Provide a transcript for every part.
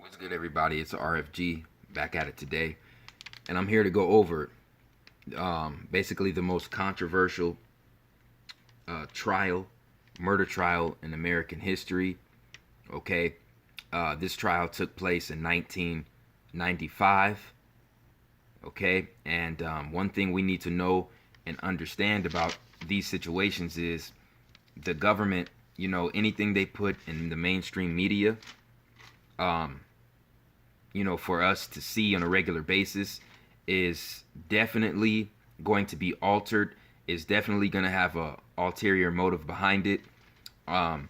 What's good, everybody? It's RFG back at it today, and I'm here to go over basically the most controversial murder trial in American history. Okay, this trial took place in 1995. Okay, and one thing we need to know and understand about these situations is the government. Anything they put in the mainstream media, for us to see on a regular basis is definitely going to be altered, is definitely going to have a ulterior motive behind it. And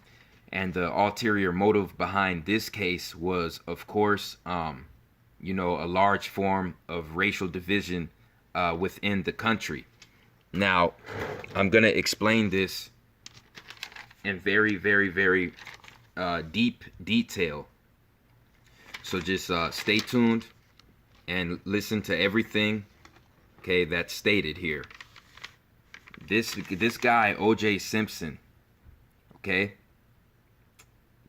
the ulterior motive behind this case was, of course, a large form of racial division within the country. Now, I'm going to explain this in very, very, very deep detail. So just stay tuned and listen to everything, okay, that's stated here. This guy, O.J. Simpson, okay,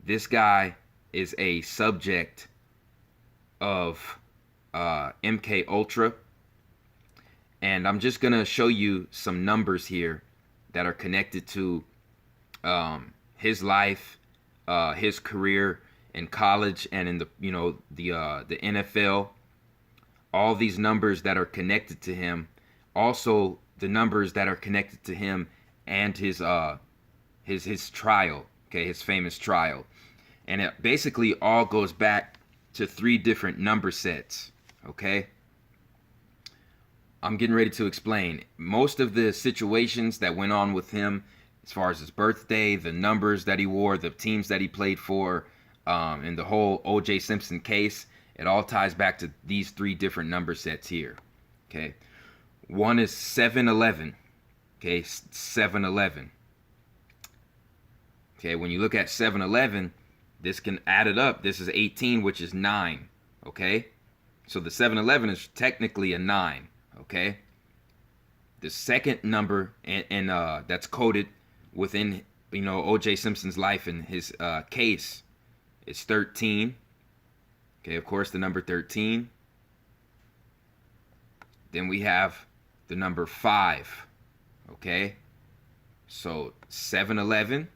this guy is a subject of MK Ultra, and I'm just gonna show you some numbers here that are connected to his life, his career in college and in the NFL. All these numbers that are connected to him, also the numbers that are connected to him and his trial, okay, his famous trial. And it basically all goes back to three different number sets, okay? I'm getting ready to explain. Most of the situations that went on with him, as far as his birthday, the numbers that he wore, the teams that he played for, and the whole O.J. Simpson case, it all ties back to these three different number sets here. Okay, one is 711. Okay, 711. Okay, when you look at 711, this can add it up. This is 18, which is 9. Okay, so the 711 is technically a 9. Okay, the second number and that's coded within O.J. Simpson's life and his case. It's 13. Okay, of course, the number 13. Then we have the number 5. Okay, so 711,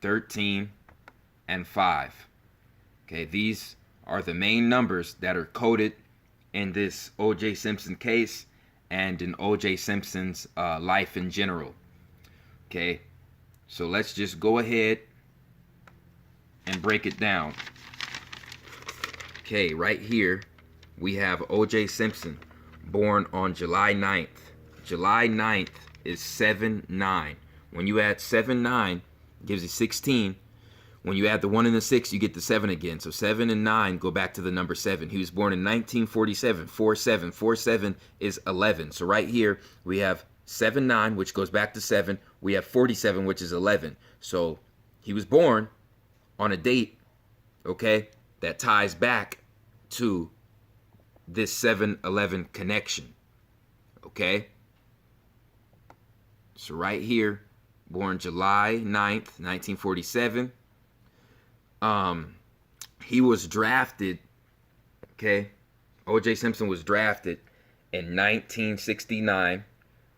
13, and 5. Okay, these are the main numbers that are coded in this O.J. Simpson case and in O.J. Simpson's life in general. Okay, so let's just go ahead and break it down. Okay, right here we have O.J. Simpson, born on July 9th. July 9th is 7-9. When you add 7-9, it gives you 16. When you add the 1 and the 6, you get the 7 again. So 7 and 9 go back to the number 7. He was born in 1947. 47. 47 is 11. So right here we have 7-9, which goes back to 7. We have 47, which is 11. So he was born on a date, okay, that ties back to this 7-11 connection, okay? So right here, born July 9th, 1947. He was drafted, okay? O.J. Simpson was drafted in 1969.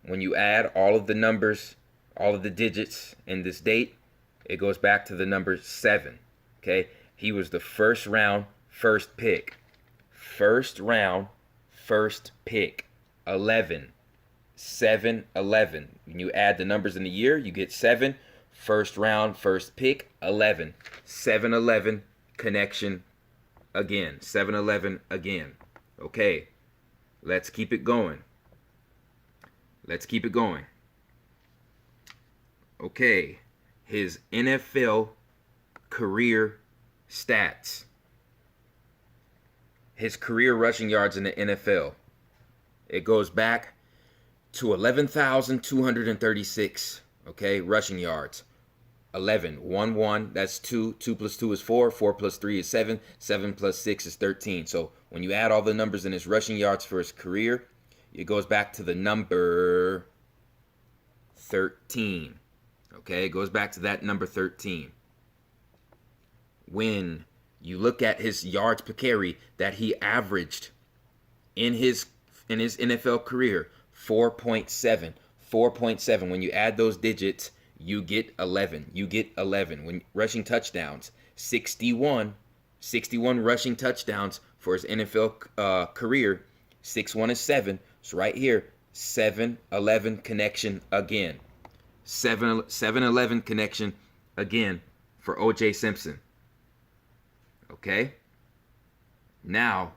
When you add all of the numbers, all of the digits in this date, it goes back to the number 7, okay? He was the first round, first pick. First round, first pick. 11. 7-11. When you add the numbers in the year, you get 7. First round, first pick, 11. 7-11 connection again. 7-11 again. Okay, let's keep it going. Let's keep it going. Okay, his NFL career stats. His career rushing yards in the NFL. It goes back to 11,236, okay, rushing yards. 11, 1, 1, that's 2. 2 plus 2 is 4. 4 plus 3 is 7. 7 plus 6 is 13. So when you add all the numbers in his rushing yards for his career, it goes back to the number 13. Okay, it goes back to that number 13. When You look at his yards per carry that he averaged in his NFL career, 4.7. 4.7. When you add those digits, you get 11. You get 11. When rushing touchdowns, 61 rushing touchdowns for his NFL career. 6-1 is 7. So right here, 7-11 connection again. 7-11 connection again for O.J. Simpson. Okay? Now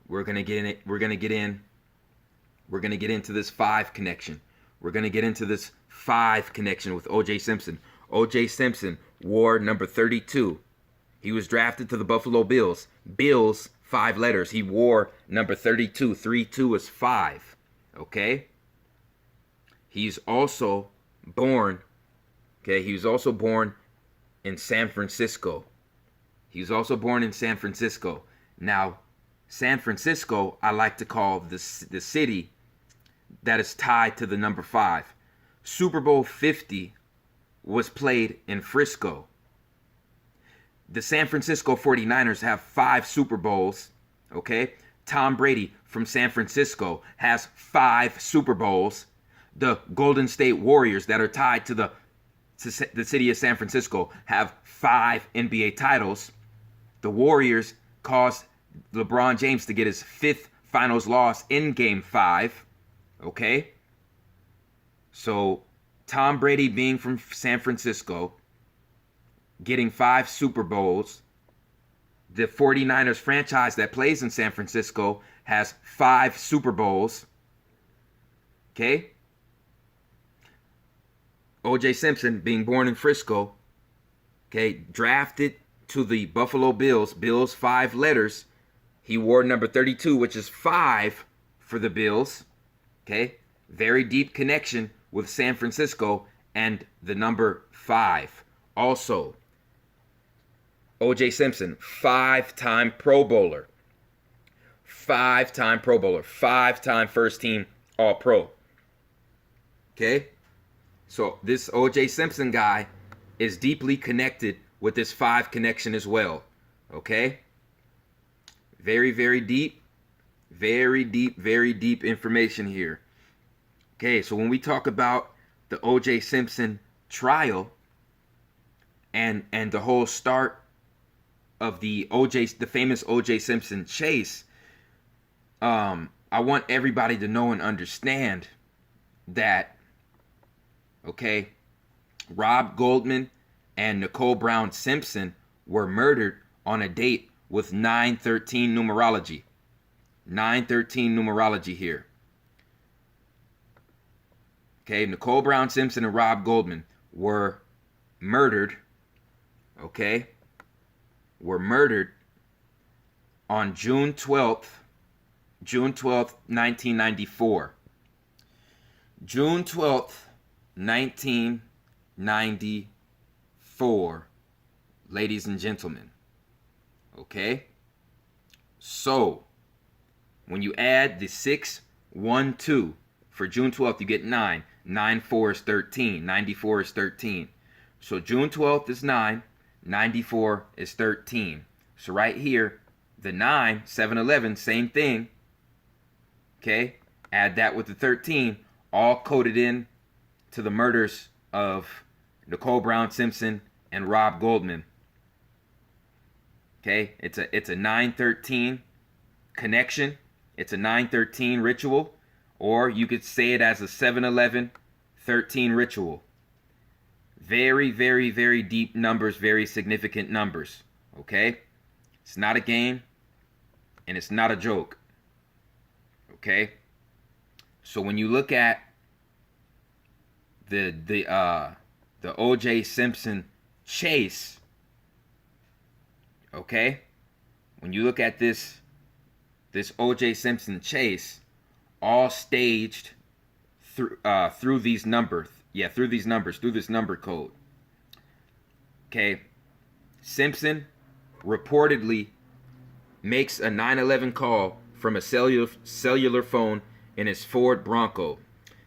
we're gonna get in it. We're gonna get into this 5 connection. We're gonna get into this 5 connection with O.J. Simpson. O.J. Simpson wore number 32. He was drafted to the Buffalo Bills. Bills, 5 letters. He wore number 32. 32 is 5. Okay? He's also born. Okay, he was also born in San Francisco. He was also born in San Francisco. Now, San Francisco, I like to call the city that is tied to the number 5. Super Bowl 50 was played in Frisco. The San Francisco 49ers have 5 Super Bowls, okay? Tom Brady from San Francisco has 5 Super Bowls. The Golden State Warriors that are tied to the city of San Francisco have 5 NBA titles. The Warriors caused LeBron James to get his 5th finals loss in Game 5. Okay? So, Tom Brady being from San Francisco, getting 5 Super Bowls. The 49ers franchise that plays in San Francisco has 5 Super Bowls. Okay? O.J. Simpson being born in Frisco, okay, drafted to the Buffalo Bills. Bills, 5 letters. He wore number 32, which is 5 for the Bills. Okay, very deep connection with San Francisco and the number 5. Also, O.J. Simpson, 5-time Pro Bowler. 5-time Pro Bowler. 5-time first team All-Pro. Okay? So this O.J. Simpson guy is deeply connected with this 5 connection as well. Okay? Very, very deep. Very deep information here. Okay, so when we talk about the O.J. Simpson trial and the whole start of the famous O.J. Simpson chase, I want everybody to know and understand that, okay, Rob Goldman and Nicole Brown Simpson were murdered on a date with 913 numerology. 913 numerology here. Okay, Nicole Brown Simpson and Rob Goldman were murdered, okay, were murdered on June 12th, 1994. June 12th, 1994, ladies and gentlemen. Okay? So, when you add the 6, 1, 2 for June 12th, you get 9. 9, 4 is 13. 94 is 13. So June 12th is 9. 94 is 13. So right here, the 9, 7, 11, same thing. Okay? Add that with the 13, all coded in to the murders of Nicole Brown Simpson and Rob Goldman. Okay? It's a 913 connection. It's a 913 ritual, or you could say it as a 7-11-13 ritual. Very deep numbers, very significant numbers. Okay? It's not a game, and it's not a joke. Okay? So when you look at the O.J. Simpson chase, okay? When you look at this O.J. Simpson chase, all staged through these numbers. Yeah, through these numbers, through this number code. Okay. Simpson reportedly makes a 911 call from a cellular phone in his Ford Bronco.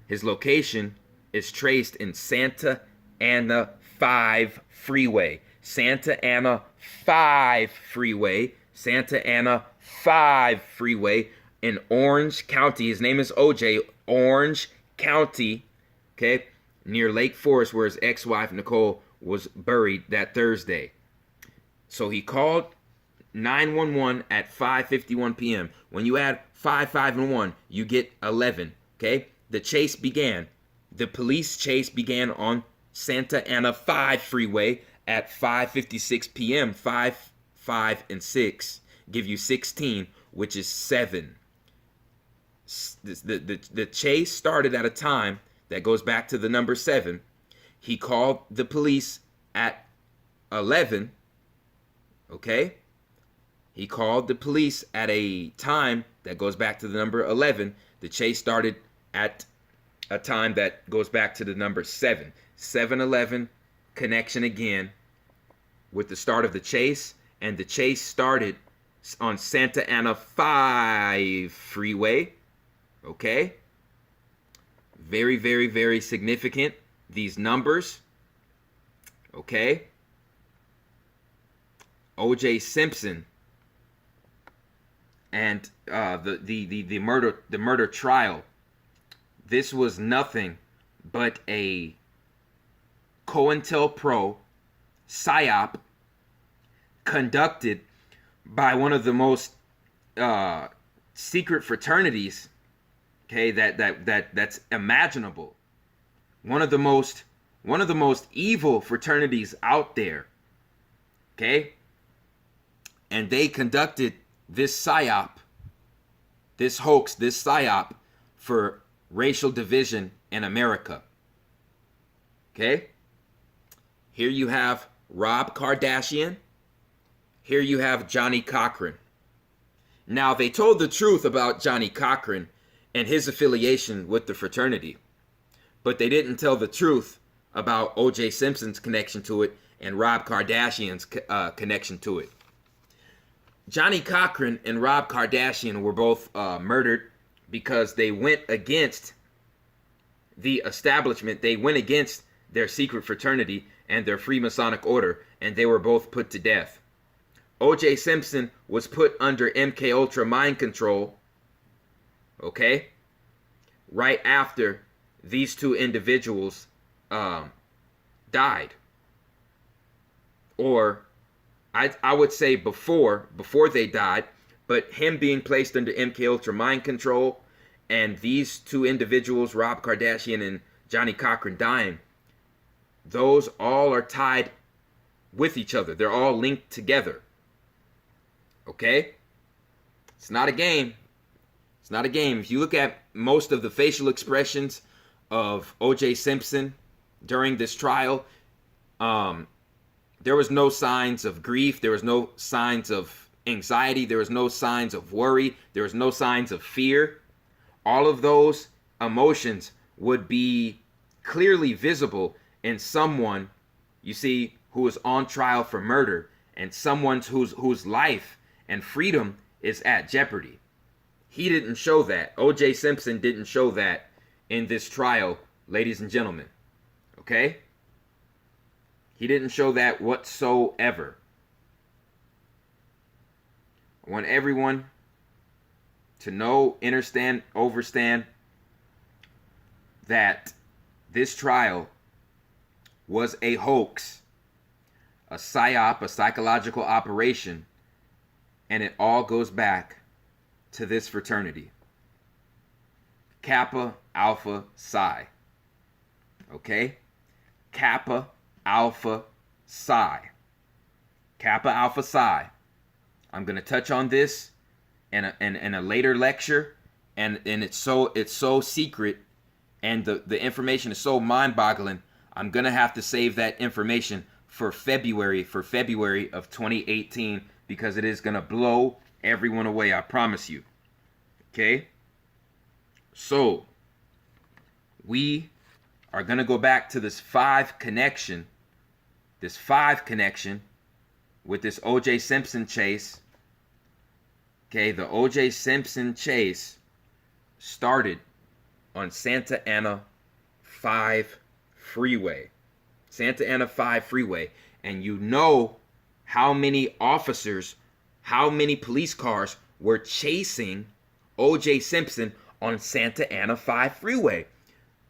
His location is traced in Santa Ana 5 freeway. Santa Ana 5 freeway, Santa Ana 5 freeway in Orange County. His name is OJ, Orange County, okay, near Lake Forest, where his ex-wife Nicole was buried that Thursday. So he called 911 at 5:51 p.m. When you add 5, 5, and 1, you get 11, okay? The chase began. The police chase began on Santa Ana 5 freeway at 5:56 p.m. 5, 5, and 6 give you 16, which is 7. The chase started at a time that goes back to the number 7. He called the police at 11, okay? He called the police at a time that goes back to the number 11. The chase started at a time that goes back to the number 7. 7-11 connection again with the start of the chase. And the chase started on Santa Ana 5 freeway. Okay? Very, very, very significant, these numbers. Okay? O.J. Simpson and the murder trial. This was nothing but a COINTELPRO psyop conducted by one of the most secret fraternities, okay, that's imaginable. One of the most evil fraternities out there. Okay? And they conducted this psyop, this hoax, this psyop for racial division in America. Okay? Here you have Rob Kardashian. Here you have Johnny Cochran. Now, they told the truth about Johnny Cochran and his affiliation with the fraternity, but they didn't tell the truth about O.J. Simpson's connection to it and Rob Kardashian's connection to it. Johnny Cochran and Rob Kardashian were both murdered because they went against the establishment. They went against their secret fraternity and their Freemasonic order, and they were both put to death. O.J. Simpson was put under MK mind control, okay, right after these two individuals died. Or I would say before they died, but him being placed under MK mind control and these two individuals, Rob Kardashian and Johnny Cochran, dying, those all are tied with each other. They're all linked together. Okay? It's not a game. It's not a game. If you look at most of the facial expressions of O.J. Simpson during this trial, there was no signs of grief. There was no signs of anxiety. There was no signs of worry. There was no signs of fear. All of those emotions would be clearly visible in someone, you see, who is on trial for murder and someone whose life and freedom is at jeopardy. He didn't show that. O.J. Simpson didn't show that in this trial, ladies and gentlemen. Okay? He didn't show that whatsoever. I want everyone to know, understand, overstand that this trial was a hoax, a psyop, a psychological operation, and it all goes back to this fraternity. Kappa Alpha Psi. Okay? Kappa Alpha Psi. Kappa Alpha Psi. I'm going to touch on this in a later lecture, and it's so secret, and the information is so mind-boggling. I'm going to have to save that information for February of 2018, because it is going to blow everyone away, I promise you. Okay? So, we are going to go back to this 5 connection with this O.J. Simpson chase. Okay, the O.J. Simpson chase started on Santa Ana 5 freeway. Santa Ana 5 freeway. And you know how many officers, how many police cars were chasing O.J. Simpson on Santa Ana 5 freeway.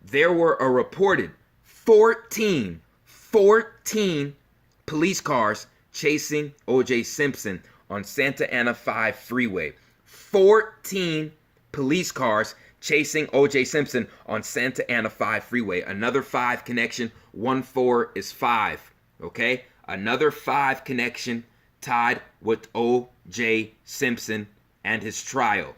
There were a reported 14 police cars chasing O.J. Simpson on Santa Ana 5 freeway. 14 police cars chasing O.J. Simpson on Santa Ana 5 freeway. Another 5 connection, 1-4 is 5, okay? Another 5 connection tied with O.J. Simpson and his trial,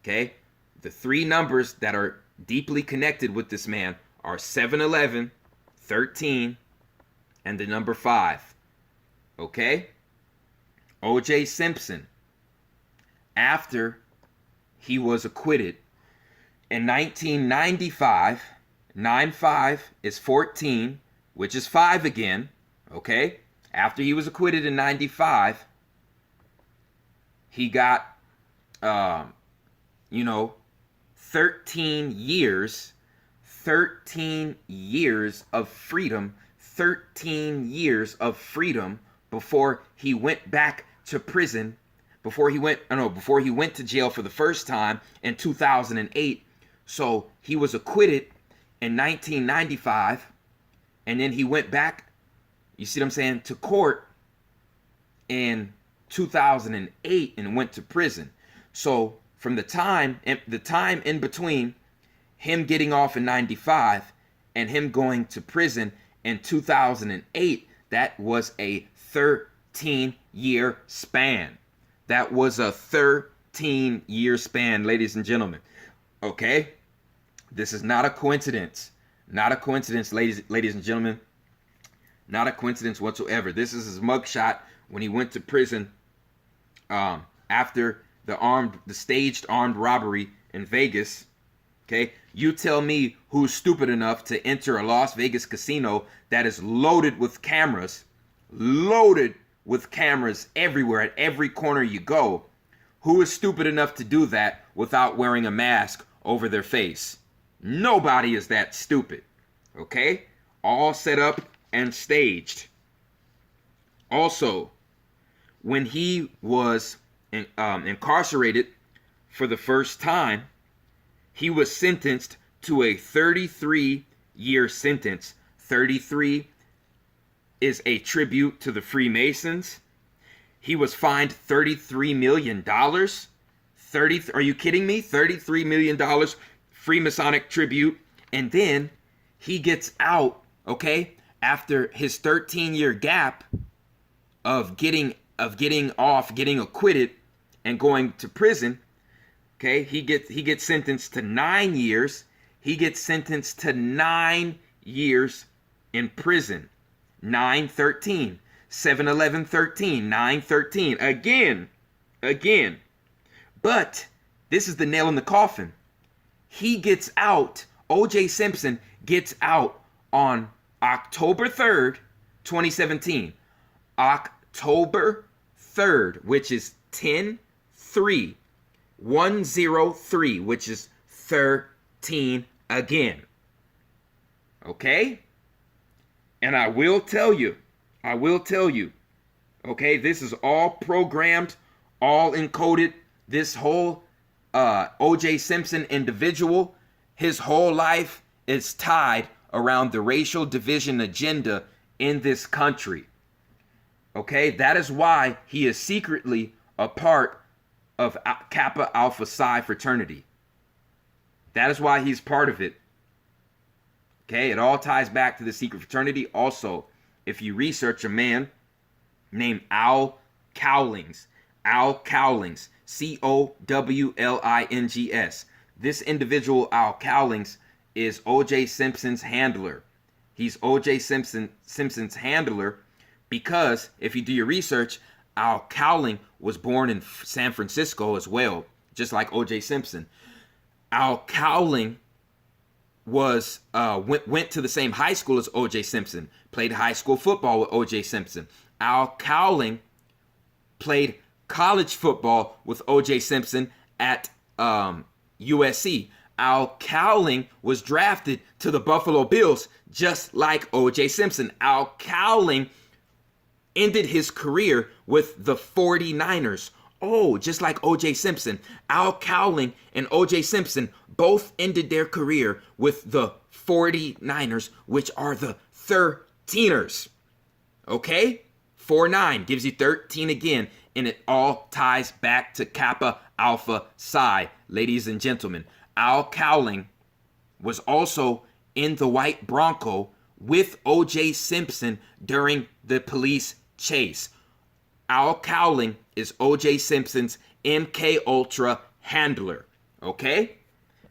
okay? The 3 numbers that are deeply connected with this man are 7-11, 13, and the number 5, okay? O.J. Simpson, after he was acquitted in 1995, 9-5 is 14, which is 5 again, okay? After he was acquitted in 95, he got, 13 years of freedom, 13 years of freedom before he went back to prison, before he went to jail for the first time in 2008. So he was acquitted in 1995, and then he went back, you see what I'm saying, to court in 2008 and went to prison. So from the time in between him getting off in 95 and him going to prison in 2008, that was a 13-year span. That was a 13-year span, ladies and gentlemen. Okay? This is not a coincidence. Not a coincidence, ladies and gentlemen. Not a coincidence whatsoever. This is his mugshot when he went to prison after the staged armed robbery in Vegas. Okay? You tell me who's stupid enough to enter a Las Vegas casino that is loaded with cameras everywhere at every corner you go. Who is stupid enough to do that without wearing a mask over their face? Nobody is that stupid. Okay? All set up and staged. Also, when he was incarcerated for the first time, he was sentenced to a 33-year sentence. 33 is a tribute to the Freemasons. He was fined $33 million. Are you kidding me? $33 million Freemasonic tribute. And then he gets out, okay, after his 13-year gap of getting acquitted and going to prison. Okay, he gets sentenced to 9 years. He gets sentenced to 9 years in prison. 9-13. 7-11-13. 9-13. Again. But this is the nail in the coffin. He gets out. O.J. Simpson gets out on October 3rd, 2017. October 3rd, which is 10-3. 103, which is 13 again. Okay? And I will tell you, okay, this is all programmed, all encoded. This whole O.J. Simpson individual, his whole life is tied around the racial division agenda in this country. Okay? That is why he is secretly a part of Kappa Alpha Psi fraternity. That is why he's part of it. Okay, it all ties back to the secret fraternity. Also, if you research a man named Al Cowlings, Cowlings, this individual, Al Cowlings, is O.J. Simpson's handler. He's O.J. Simpson's handler because if you do your research, Al Cowling was born in San Francisco as well, just like O.J. Simpson. Al Cowling went to the same high school as O.J. Simpson, played high school football with O.J. Simpson. Al Cowling played college football with O.J. Simpson at USC. Al Cowling was drafted to the Buffalo Bills just like O.J. Simpson. Al Cowling ended his career with the 49ers. Oh, just like O.J. Simpson. Al Cowling and O.J. Simpson both ended their career with the 49ers, which are the 13ers. Okay? 4-9 gives you 13 again, and it all ties back to Kappa Alpha Psi. Ladies and gentlemen, Al Cowling was also in the white Bronco with O.J. Simpson during the police chase. Al Cowling is O.J. Simpson's MK Ultra handler. Okay?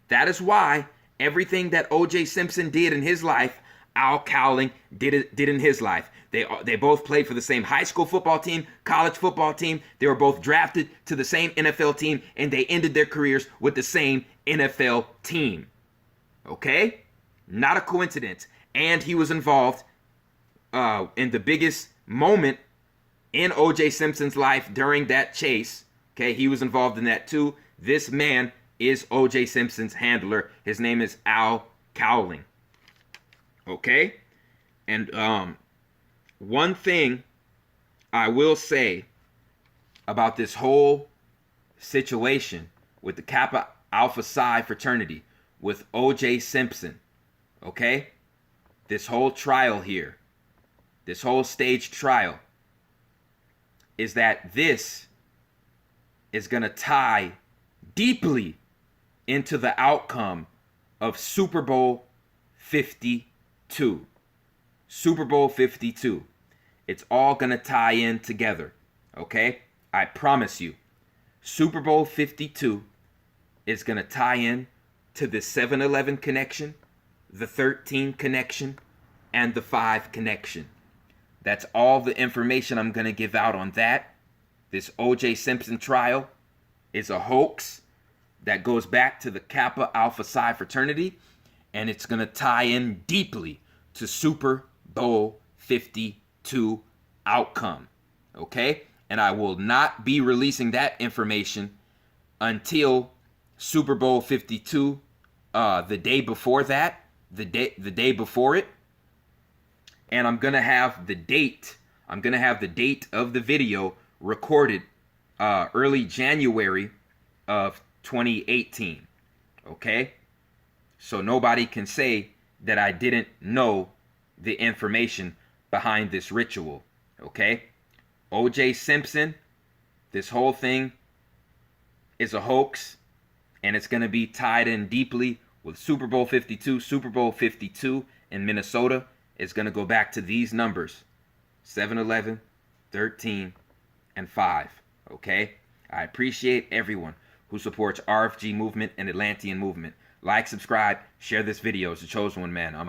That is why everything that O.J. Simpson did in his life, Al Cowling did in his life. They both played for the same high school football team, college football team. They were both drafted to the same NFL team, and they ended their careers with the same NFL team. Okay? Not a coincidence. And he was involved in the biggest moment in O.J. Simpson's life during that chase. Okay? He was involved in that too. This man is O.J. Simpson's handler. His name is Al Cowling. Okay? And one thing I will say about this whole situation with the Kappa Alpha Psi fraternity, with O.J. Simpson, okay? This whole trial here, this whole staged trial, is that this is going to tie deeply into the outcome of Super Bowl 52. Super Bowl 52. It's all going to tie in together, okay? I promise you. Super Bowl 52 is going to tie in to the 7-Eleven connection, the 13 connection, and the 5 connection. That's all the information I'm going to give out on that. This O.J. Simpson trial is a hoax that goes back to the Kappa Alpha Psi fraternity, and it's going to tie in deeply to Super Bowl 52 outcome, okay? And I will not be releasing that information until Super Bowl 52, the day before that, the day before it. And I'm going to have the date. I'm going to have the date of the video recorded early January of 2018. Okay? So nobody can say that I didn't know the information behind this ritual. Okay? O.J. Simpson, this whole thing is a hoax, and it's going to be tied in deeply with Super Bowl 52. Super Bowl 52 in Minnesota is going to go back to these numbers: 7-Eleven, 13, and 5. Okay? I appreciate everyone who supports RFG movement and Atlantean movement. Like, subscribe, share this video. It's the Chosen One Man. I'm out.